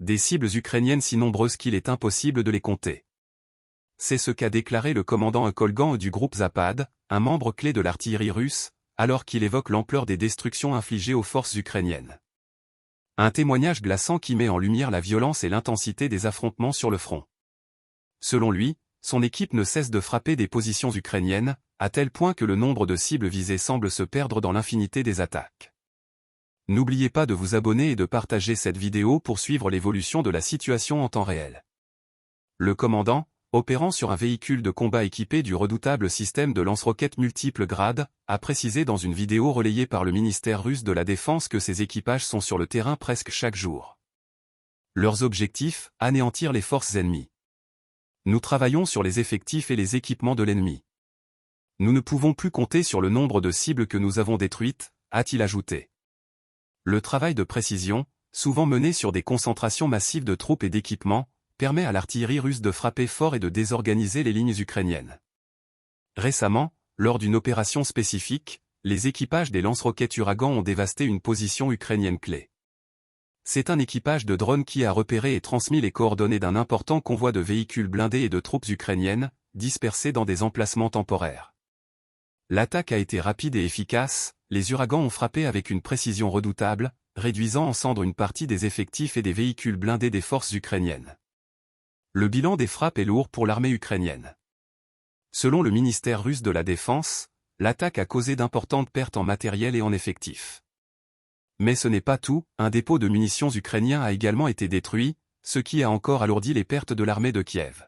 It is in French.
des cibles ukrainiennes si nombreuses qu'il est impossible de les compter. C'est ce qu'a déclaré le commandant Kolgan du groupe Zapad, un membre clé de l'artillerie russe, alors qu'il évoque l'ampleur des destructions infligées aux forces ukrainiennes. Un témoignage glaçant qui met en lumière la violence et l'intensité des affrontements sur le front. Selon lui, son équipe ne cesse de frapper des positions ukrainiennes, à tel point que le nombre de cibles visées semble se perdre dans l'infinité des attaques. N'oubliez pas de vous abonner et de partager cette vidéo pour suivre l'évolution de la situation en temps réel. Le commandant, opérant sur un véhicule de combat équipé du redoutable système de lance-roquettes multiples grades, a précisé dans une vidéo relayée par le ministère russe de la Défense que ses équipages sont sur le terrain presque chaque jour. Leurs objectifs, anéantir les forces ennemies. Nous travaillons sur les effectifs et les équipements de l'ennemi. Nous ne pouvons plus compter sur le nombre de cibles que nous avons détruites, a-t-il ajouté. Le travail de précision, souvent mené sur des concentrations massives de troupes et d'équipements, permet à l'artillerie russe de frapper fort et de désorganiser les lignes ukrainiennes. Récemment, lors d'une opération spécifique, les équipages des lance-roquettes Uragan ont dévasté une position ukrainienne clé. C'est un équipage de drones qui a repéré et transmis les coordonnées d'un important convoi de véhicules blindés et de troupes ukrainiennes, dispersés dans des emplacements temporaires. L'attaque a été rapide et efficace, les Uragans ont frappé avec une précision redoutable, réduisant en cendres une partie des effectifs et des véhicules blindés des forces ukrainiennes. Le bilan des frappes est lourd pour l'armée ukrainienne. Selon le ministère russe de la Défense, l'attaque a causé d'importantes pertes en matériel et en effectifs. Mais ce n'est pas tout, un dépôt de munitions ukrainien a également été détruit, ce qui a encore alourdi les pertes de l'armée de Kiev.